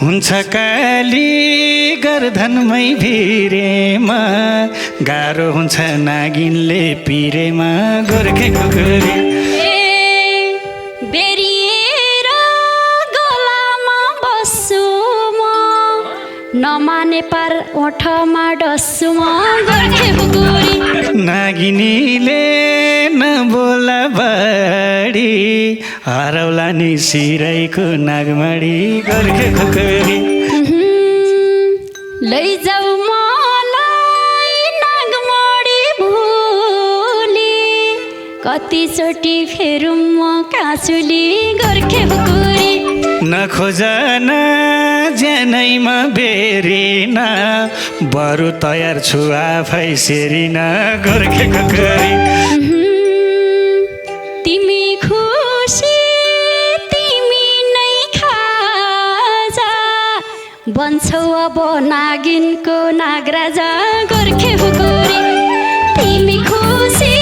हुन्छ काली गर्धनमै भिरेमा गाह्रो हुन्छ नागिनले पिरेमा गोर्खे खुकुरी बेरिएर गलामा बस्छु म नमाने पार ओठमा डस्छु म गोर्खे खुकुरी नागिनीले नबोला बाडी हराउला नि सिराइको नागमाडी गोर्खे खुकुरी लैजाऊ मलाई नागमाडी भुली कतिचोटि फेरौँ म काँचुली गोर्खे खुकुरी नखोजन ज्यानैमा बेरिन बरु तयार छु आफै सेरिन गोर्खे खुकुरी तिमी खुसी तिमी नै खाजा बन्छौ अब नागिनको नागराजा गोर्खे खुकुरी तिमी खुसी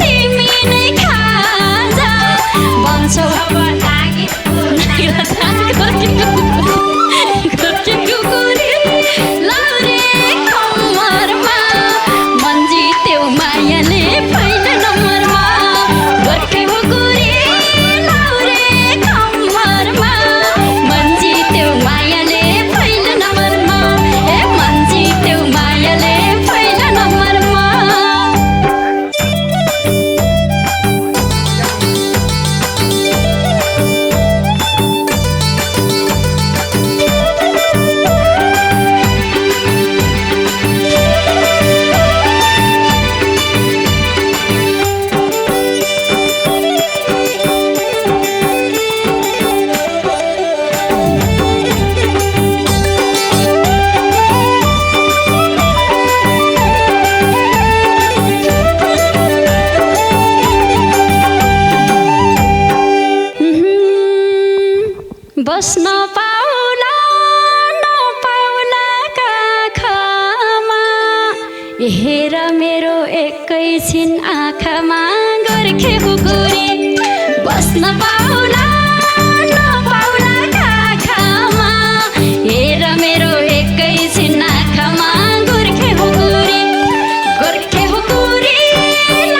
तिमी नै खाजा बन्छौ अब नागिनको नागराजा गोर्खे खुकुरी लाउरे कम्मरमा मन जित्यो मायाले पहिलो नम्बरमा गोर्खे खुकुरी लाउरे कम्मरमा मन जित्यो मायाले पहिलो नम्बरमा ए मन जित्यो मायाले पहिलो नम्बरमा बस्न पाउला नपाउला काखमा हेर मेरो एकैछिन आँखामा गोर्खे खुकुरी बस्न पाउला नपाउला काखमा हेर मेरो एकैछिन आँखामा गोर्खे खुकुरी गोर्खे खुकुरी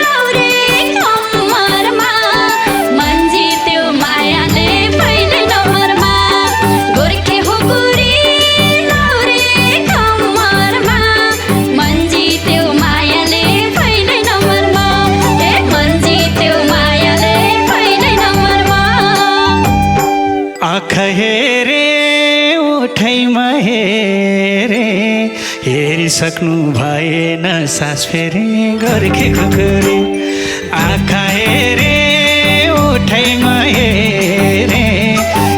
लाउरे कम्मरमा मन जित्यो मायाले पहिलो नम्बरमा गोर्खे खुकुरी लाउरे कम्मरमा मन जित्यो मायाले पहिलो नम्बरमा ए मन जित्यो मायाले पहिलो नम्बरमा आँखा हेरे ओठैमा हेरे हेरिसक्नु भएन सास फेरे गोर्खे खुकुरी आँखा हेरे ओठैमा हेरे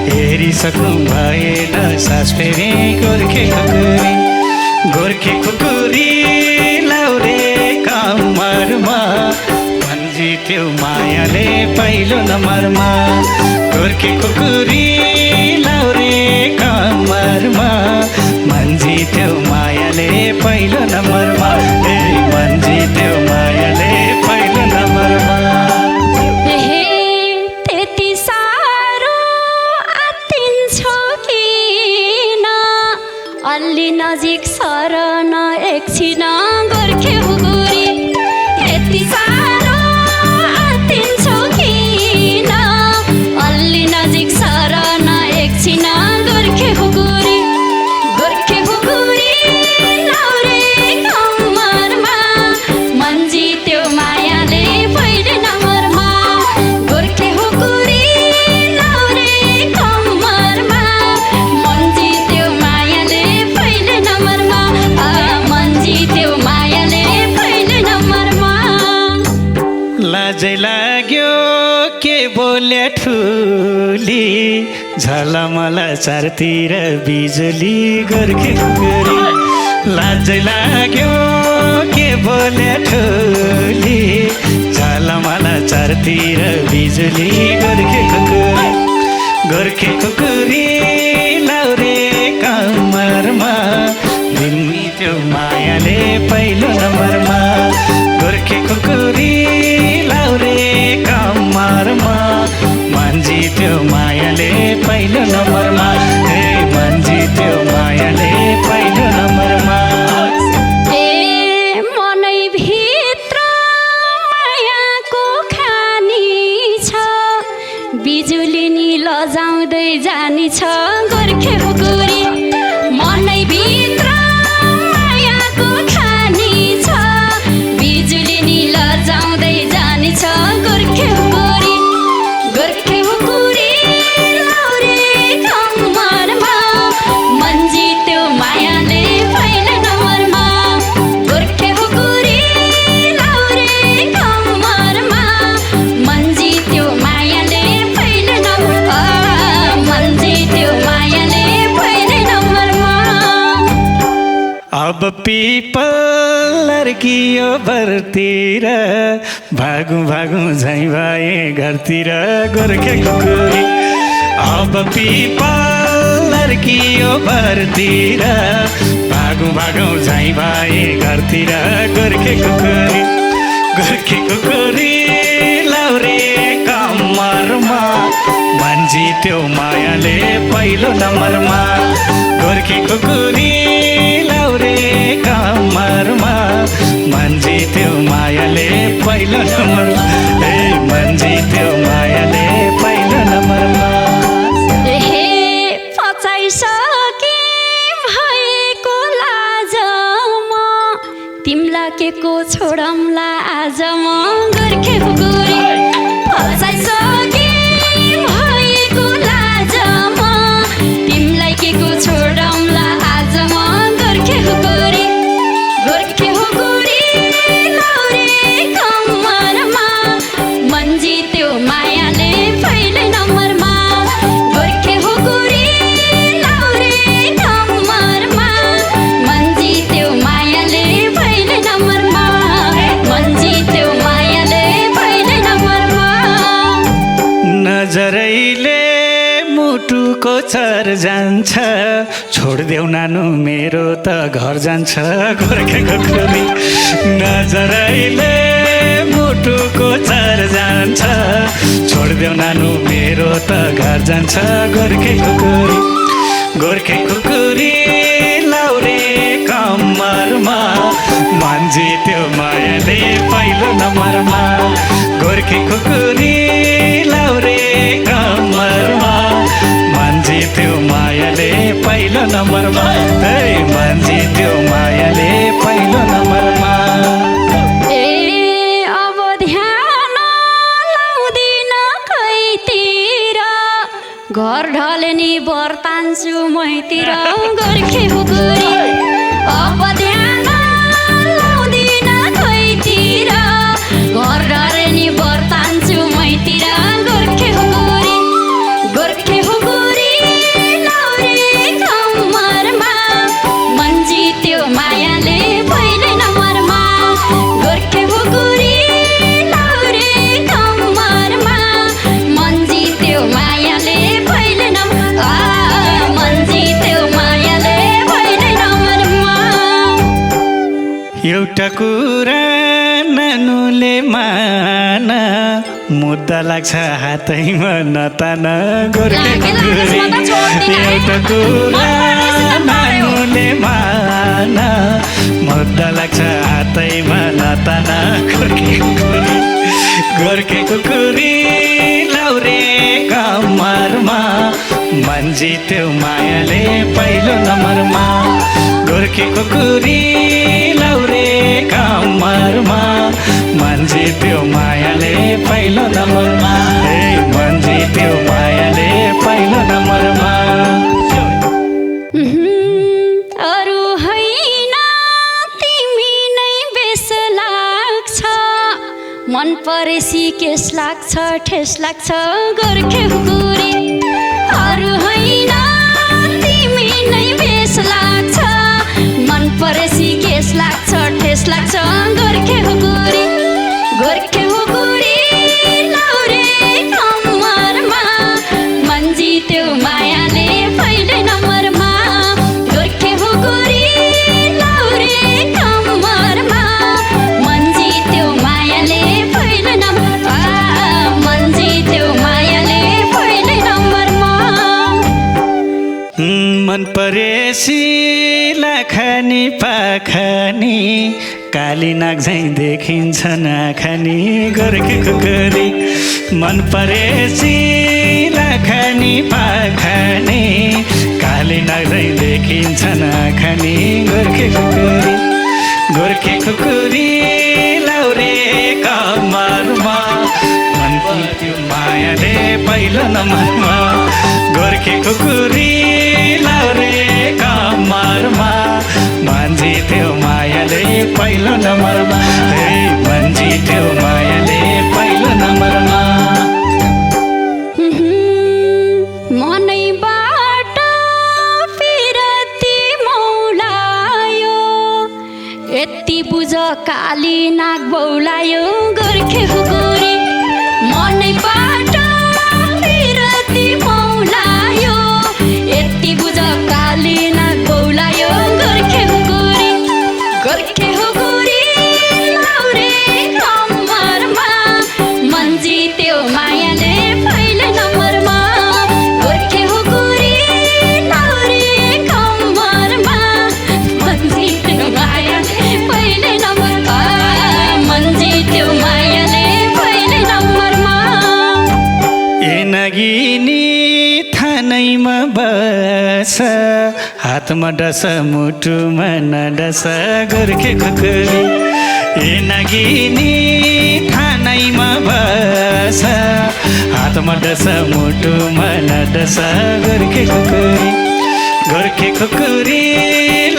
हेरिसक्नु भएन सास फेरे गोर्खे खुकुरी गोर्खे खुकुरी लाउरे कम्मरमा मन जित्यो मायाले पहिलो नम्बरमा गोर्खे खुकुरी लाउरे कम्मरमा मन जित्यो मायाले पहिलो नम्बरमा ए मन जित्यो मायाले पहिलो नम्बरमा हे त्यति साह्रो आत्तिन्छौ किन अलि नजिक सरन एकछिन गोर्खे खुकुरी यति साह्रो आत्तिन्छौ किन अलि नजिक सरन एकछिन गोर्खे खुकुरी गोर्खे खुकुरी लाउरे कम्मरमा मन जित्यो मायाले पहिलो नम्बरमा गोर्खे खुकुरी लाउरे कम्मरमा मन जित्यो मायाले पहिलो नम्बरमा मन जित्यो मायाले पहिलो नम्बरमा लाजै लाग्यो के बोले ठुली झलमला चारतिर बिजुली गोर्खे खुकुरी लाजै लाग्यो के बोले ठुली झलमला चारतिर बिजुली गोर्खे खुकुरी गोर्खे खुकुरी लाउरे कम्मरमा तिमी त्यो मायाले पहिलो नम्बरमा गोर्खे खुकुरी लाउरे कम्मरमा मन जित्यो मायाले पहिलो नम्बरमा हे मन अब पिपल लर्कियो बरतिर भागौँ भागौँ झैँ भए घरतिर गोर्खे कुकुरी अब पिपल लर्कियो बरतिर भागौँ भागौँ झैँ भए घरतिर गोर्खे कुकुरी लाउरे कम्मरमा मन जित्यो मायाले पहिलो नम्बरमा गोर्खे कुकुरी लाउरे कम्मरमा मन जित्यो मायाले पहिलो नम्बरमा मन जित्यो मायाले पहिलो नम्बरमा तिमला के को छोडमला आज म गोर्खे कुकुरी फसाइसके भएको लाज म तिमलाई के को छोडमला आज म गोर्खे कुकुरी लाउरे कम्मरमा मन जित्यो मायाले पहिलो नम्बरमा गोर्खे कुकुरी लाउरे कम्मरमा मन जित्यो मायाले नजरैले मुटुको चर जान्छ छोडिदेऊ नानु मेरो त घर जान्छ गोर्खे कुकुरी नजरैले मुटुको चर जान्छ छोडिदेऊ नानु मेरो त घर जान्छ गोर्खे कुकुरी लाउरे कम्मरमा मन जित्यो मायाले पहिलो नम्बरमा गोर्खे कुकुरी लाउरे कम्मरमा मन जित्यो मायाले पहिलो नम्बरमा मन जित्यो मायाले पहिलो नम्बरमा अब ध्यान लाउँदिन खैतिर घर ढल्ने बर्तान्छु मैतिर गोर्खे कुकुरी अब ध्यान लाउँदिन खैतिर घर ढल्ने बर्तान्छु मैतिर गोर्खे कुकुरी लाउरे कम्मरमा मन जित्यो मायाले पहिलो नम्बरमा गोर्खे कुकुरी लाउरे कम्मरमा मन जित्यो मायाले पहिलो नम्बरमा मन जित्यो मायाले पहिलो नम्बरमा एउटा कुरा नानुले मान मुद्दा लाग्छ हातैमा नतान गोर्खे कुकुरी एउटा कुरा नानुले मान मुद्दा लाग्छ हातैमा नतान गोर्खे कुकुरी लाउरे कम्मरमा मन जित्यो मायाले पहिलो नम्बरमा गोर्खे कुकुरी लाउरे कम्मरमा मन जित्यो मायाले पहिलो नम्बरमा मन जित्यो मायाले पहिलो नम्बरमा अरू होइन तिमी नै बेस लाग्छ मन परेसी केस लाग्छ ठेस लाग्छ गोर्खे कुकुरी अरू होइन तिमी नै बेस लाग्छ मन परेसी केस लाग्छ ठेस लाग्छ गोर्खे कुकुरी लाउरे कम्मरमा मन जित्यो मायाले पहिलो नम्बरमा गोर्खे कुकुरी लाउरे कम्मरमा मन जित्यो मायाले पहिलो नम्बरमा मन जित्यो मायाले पहिलो नम्बरमा मन परेसी लाखानी पाखानी काली नाग झैँ देखिन्छन् आँखानी गोर्खे कुकुरी मन परेसी लाखानी पाखानी काली नाग झैँ देखिन्छन् आँखानी गोर्खे कुकुरी लाउरे कम्मरमा मन जित्यो मायाले पहिलो नम्बरमा गोर्खे कुकुरी लाउरे कम्मरमा मन जित्यो मायाले पहिलो नम्बरमा मन जित्यो मायाले पहिलो नम्बरमा मनैबाट पिरती मौलायो काली नाग बौलायो गोर्खे खुकुरी मनैबाट बिरती मौलायो यति बुझ काली नाग बौलायो गोर्खे खुकुरी गोर्खे खुकुरी लाउरे कम्मरमा मन जित्यो मायाले पहिले नम्बरमा गोर्खे खुकुरी लाउरे कम्मरमा मन जित्यो मायाले पहिले नम्बरमा मन जित्यो मायाले पहिले नम्बरमा ए नगिनी थानैमा बस हातमा डस मुटुमा नडस गोर्खे खुकुरी ए नगिनी थानैमा बस हातमा डस मुटुमा नडस गोर्खे खुकुरी गोर्खे खुकुरी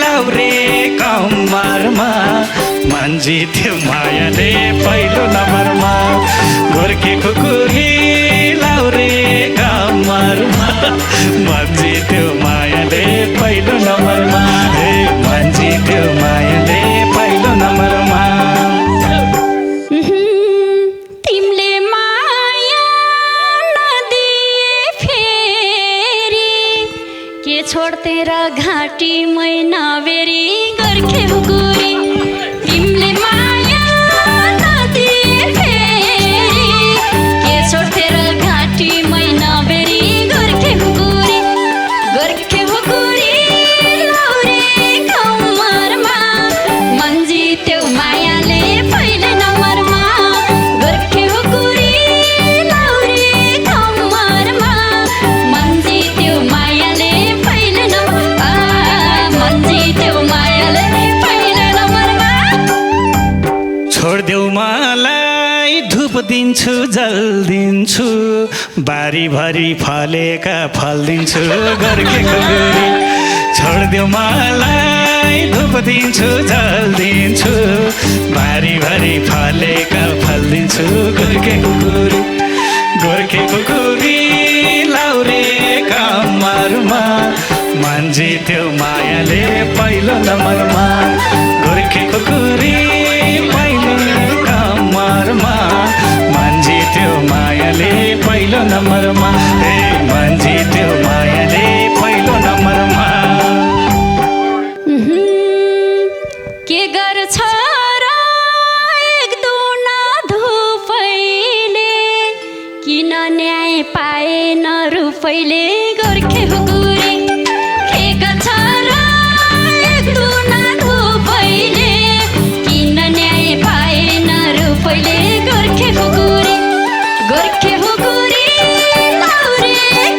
लाउरे कम्मरमा मन जित्यो मायाले पहिलो नम्बरमा गोर्खे खुकुरी लाउरे कम्मरमा मन जित्यो मायाले पहिलो नम्बरमा हे मन जित्यो मायाले पहिलो नम्बरमा तिमीले माया नदिए फेरि के छोड्थे र घाँटी मै नबेरी गोर्खे खुकुरी तिमीले माया नदिए फेरि के छोड्थे र घाँटी मै नबेरी गोर्खे खुकुरी गोर्खे खुकुरी लाउरे कम्मरमा मन जित्यो मायाले पहिले नम्बरमा गोर्खे खुकुरी लाउरे कम्मरमा मन जित्यो मायाले पहिले नम्बरमा मन जित्यो मायाले पहिले नम्बरमा छोडिदेऊ मलाई धुप दिन्छु जल दिन्छु बारीभरि फलेका फल दिन्छु गोर्खे खुकुरी छोडिदेऊ मलाई धुप दिन्छु जल दिन्छु बारीभरि फलेका फल दिन्छु गोर्खे खुकुरी गोर्खे खुकुरी लाउरे कम्मरमा मन जित्यो मायाले पहिलो नम्बरमा गोर्खे खुकुरी पहिलो कम्मरमा मन जित्यो मायाले पहिलो नम्बरमा हे मन जित्यो मायाले पहिलो नम्बरमा के गर्छ र एक दुना धुपैले किन न्याय पाएन रुपैले गोर्खे खुकुरी के गर्छ र एक दुना धुपैले किन न्याय पाएन रुपैले गोर्खे खुकुरी गोर्खे खुकुरी लाउरे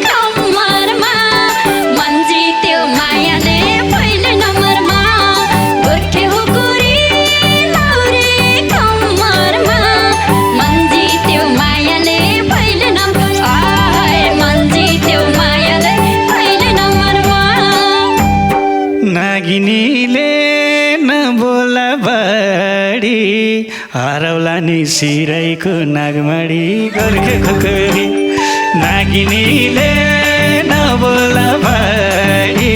कम्मरमा मन जित्यो मायाले पहिले नम्बरमा गोर्खे खुकुरी लाउरे कम्मरमा मन जित्यो मायाले पहिले नम्बरमा मन जित्यो मायाले पहिले नम्बरमा नागिनीले नबोला बढी हरौला नि सिरैको नागमणी गोर्खे खुकुरी नागिनीले नबोला बढी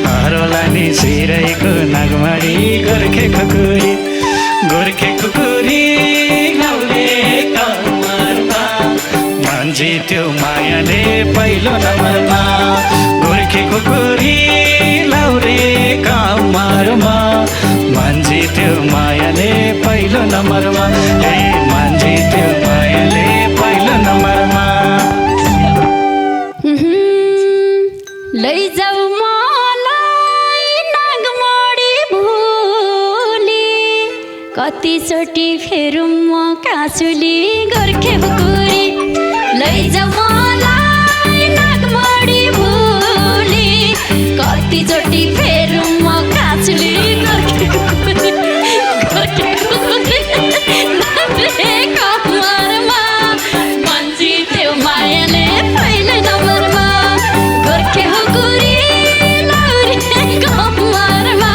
हरौला नि सिरैको नागमणी गोर्खे खुकुरी गोर्खे खुकुरी लाउरे कम्मरमा मन जित्यो मायाले पहिलो नम्बरमा गोर्खे खुकुरी लाउरे कम्मरमा मन जित्यो मायाले पहिलो नम्बरमा हे मन जित्यो मायाले पहिलो नम्बरमा लैजाऊ मलाई नागमणी भुली कतिचोटि फेरौँ म काँचुली गोर्खे खुकुरी लैजाऊ मलाई नागमणी भुली कतिचोटि फेरौँ म काँचुली गोर्खे खुकुरी गोर्खे खुकुरी लाउरे कम्मरमा मन जित्यो मायाले पहिले नम्बरमा गोर्खे खुकुरी लाउरे कम्मरमा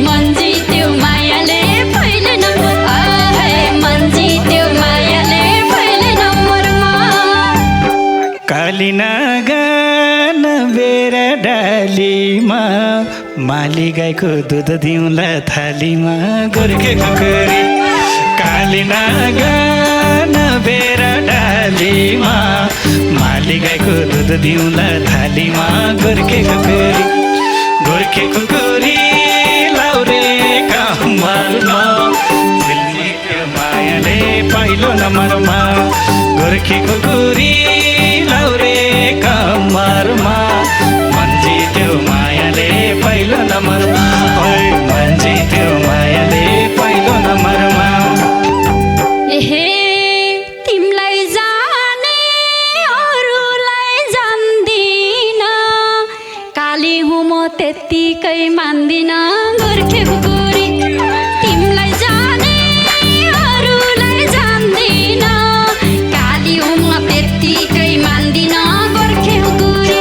मन जित्यो मायाले पहिले नम्बरमा मन जित्यो मायाले पहिले नम्बरमा बेरीमा माली गाईको दुध दिउँला थालीमा गोर्खे खुकुरी काली नागन बेरा डालीमा माली गाईको दुध दिउँला थालीमा गोर्खे खुकुरी लाउरे कम्मरमा दिलको मायाले पहिलो नम्बरमा गोर्खे खुकुरी लाउरे कम्मरमा मन्जी त्यो मायाले पहिलो नम्बरमा ओइ मन्जी त्यो मायाले पहिलो नम्बरमा एहे तिमलाई जाने अरूलाई जान्दिन काली हुँ म त्यत्तिकै मान्दिन गोर्खे खुकुरी तिमलाई जाने अरूलाई जान्दिन काली हुँ म त्यत्तिकै मान्दिन गोर्खे खुकुरी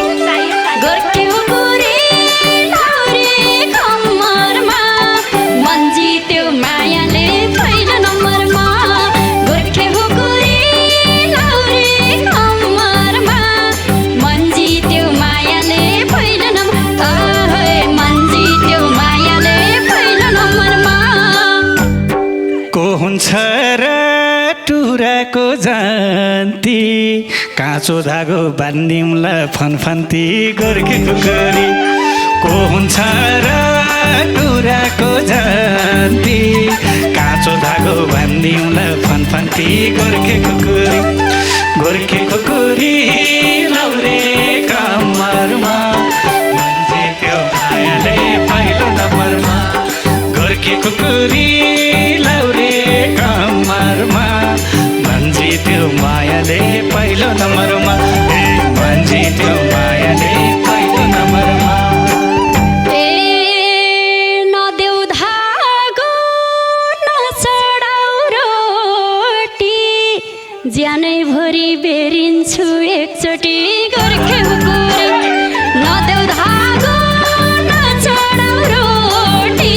लाउरे कम्मरमा मन्जी त्यो मायाले पहिलो नम्बरमा गोर्खे खुकुरी लाउरे कम्मरमा मन्जी त्यो मायाले पहिलो नम्बर मन्जी त्यो मायाले पहिलो नम्बरमा को हुन्छ र टुराको जान्ती काँचो धागो बान्दिउँला फनफन्ती गोर्खे खुकुरी को हुन्छ र टुराको जान्ती काँचो धागो बान्दिउँला फनफन्ती गोर्खे खुकुरी लाउरे कम्मरमा मन्जी त्यो मायाले पहिलो नम्बरमा गोर्खे खुकुरी लाउरे कम्मरमा मन्जी त्यो मायाले पहिलो नम्बरमा मन्जी त्यो मायाले पहिलो नम्बरमा नदेऊ धागो नचढाउ रोटी ज्यानैभरि बेरिन्छु एकचोटि गोर्खे खुकुरी नदेऊ धागो नचढाउ रोटी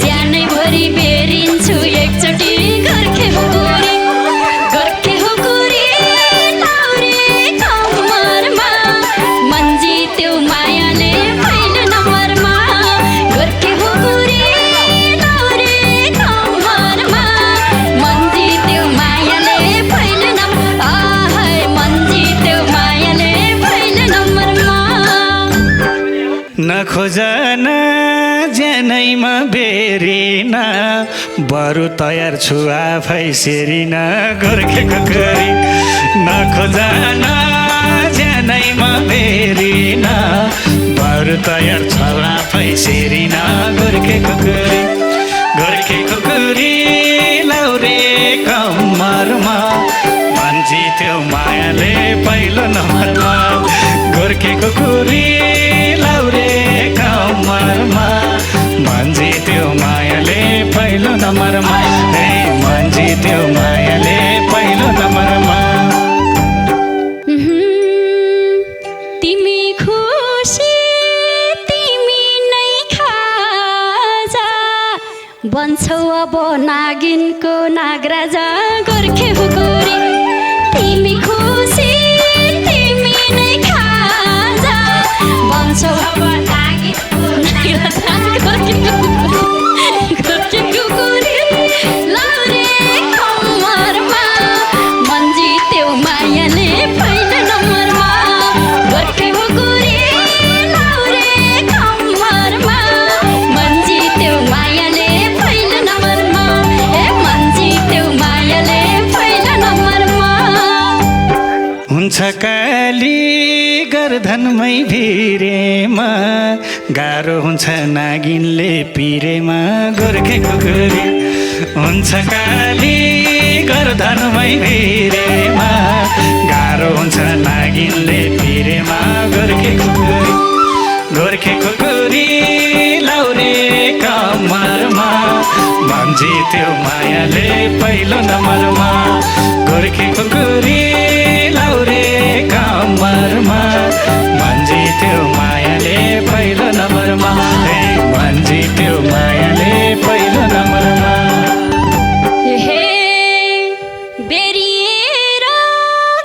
ज्यानैभरि बेरिन्छु एकचोटि गोर्खे खुकुरी लाउरे कम्मरमा मन्जी त्यो मायाले पहिलो नम्बरमा गोर्खे खुकुरी लाउरे कम्मरमा मन्जी त्यो मायाले पहिलो नम्बर मन्जी त्यो मायाले पहिलो नम्बरमा नखोजन ज्यानैमा बेरिन बरु तयार छु आफै सेरिन गोर्खे खुकुरी नखोजन ज्यानैमा बेरिन बरु तयार छु आफै सेरिन गोर्खे खुकुरी लाउरे कम्मरमा मन्जी त्यो मायाले पहिलो नम्बरमा गोर्खे खुकुरी लाउरे कम्मरमा मन्जी त्यो मायाले पहिलो नम्बरमा मन्जी त्यो मायाले पहिलो नम्बरमा तिमी खुसी तिमी नै खाजा बन्छौ अब नागिनको नागराजा गोर्खे खुकुरी तिमी खुसी तिमी नै खाजा बन्छौ अब नागिनको नागराजा गोर्खे खुकुरी लाउरे कम्मरमा मन्जी त्यो मायाले पहिलो नम्बरमा गोर्खे खुकुरी लाउरे कम्मरमा मन्जी त्यो मायाले पहिलो नम्बरमा मन्जी त्यो मायाले पहिलो नम्बरमा हुन्छ काली गर्धनमै भिरेमा गाह्रो हुन्छ नागिनले पिरेमा गोर्खे खुकुरी हुन्छ काली गर्धनमै भिरेमा गाह्रो हुन्छ नागिनले पिरेमा गोर्खे खुकुरी लाउरे कम्मरमा मन्जी त्यो मायाले पहिलो नम्बरमा गोर्खे खुकुरी लाउरे कम्मरमा मन्जी त्यो मायाले पहिलो नम्बरमा मन्जी त्यो मायाले पहिलो नम्बरमा बेरिएर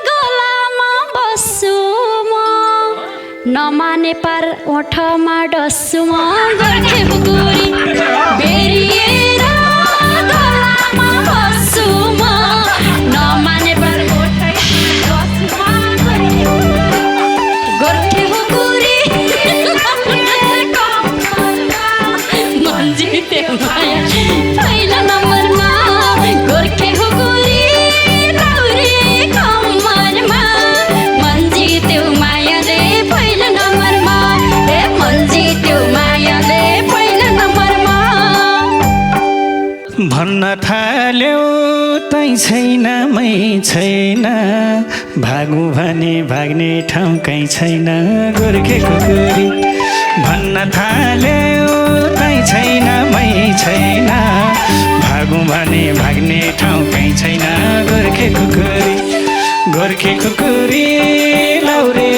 गलामा बस्छु म नमाने पार ओठमा बस्छु म गोर्खे खुकुरी बेरिएर गलामा बस्छु म नमाने पर गोर्खे खुकुरी मन्जिते माया पहिलो नम्बरमा गोर्खे खुकुरी लाउरे कम्मरमा मन्जिते मायाले पहिलो नम्बरमा ए मन्जिते मायाले पहिलो नम्बरमा भन्न थाल्यो तै छैन मै छैन भागु भने भाग्ने ठाउँ कहीँ छैन गोर्खे खुकुरी भन्न थाल्यो तै छैन मै छैन भागु भने भाग्ने ठाउँ कहीँ छैन गोर्खे खुकुरी गोर्खे खुकुरी लाउरे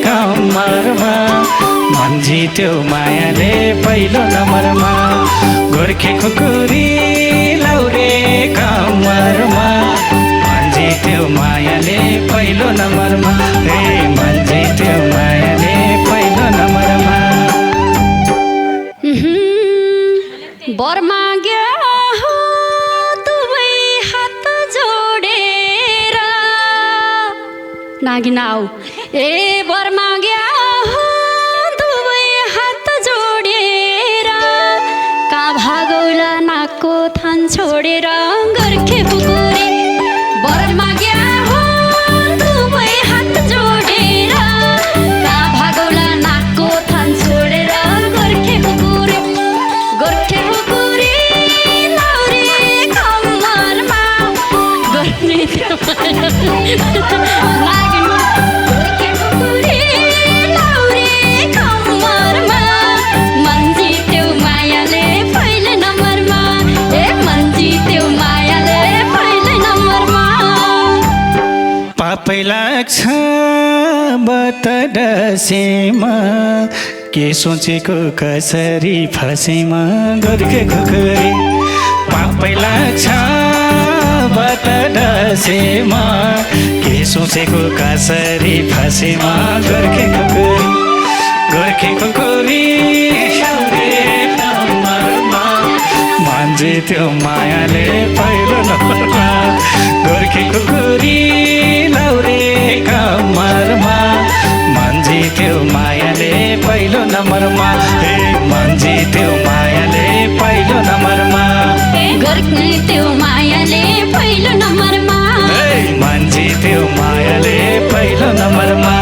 कम्मरमा मन जित्यो मायाले पहिलो नम्बरमा गोर्खे खुकुरी लाउरे कम्मरमा मन जित्यो मायाले पहिलो नम्बरमा हे मन जित्यो मायाले पहिलो नम्बरमा वर माग्यो दुवै हात जोडेर नागिन आऊ ए वर माग्यो दुवै हात जोडेर कहाँ भागौला नाकको थान छोडेर गोर्खे खुकुरी वर माग्यो दुवै हात जोडेर कहाँ भागौला नाकको थान छोडेर गोर्खे खुकुरी गोर्खे खुकुरी लाउरे कम्मरमा गोर्खे गोर्खे खुकुरी लाउरे कम्मरमा मन्जित्यो मायाले पहिलो नम्बरमा ए मन्जित्यो मायाले पहिलो नम्बरमा पापै लाग्छ बत डसेमा के सोचेको कसरी फसेमा गोर्खे खुकुरी पापै लाग्छ बत डसेमा के सोचेको कसरी फसेमा गोर्खे खुकुरी गोर्खे खुकुरी लाउरे कम्मरमा मन जित्यो मायाले पहिलो नम्बरमा गोर्खे खुकुरी लाउरे कम्मरमा मन जित्यो मायाले पहिलो नम्बरमा हे मन जित्यो मायाले पहिलो नम्बरमा गोर्खे मायाले पहिलो नम्बरमा हे मन जित्यो मायाले पहिलो नम्बरमा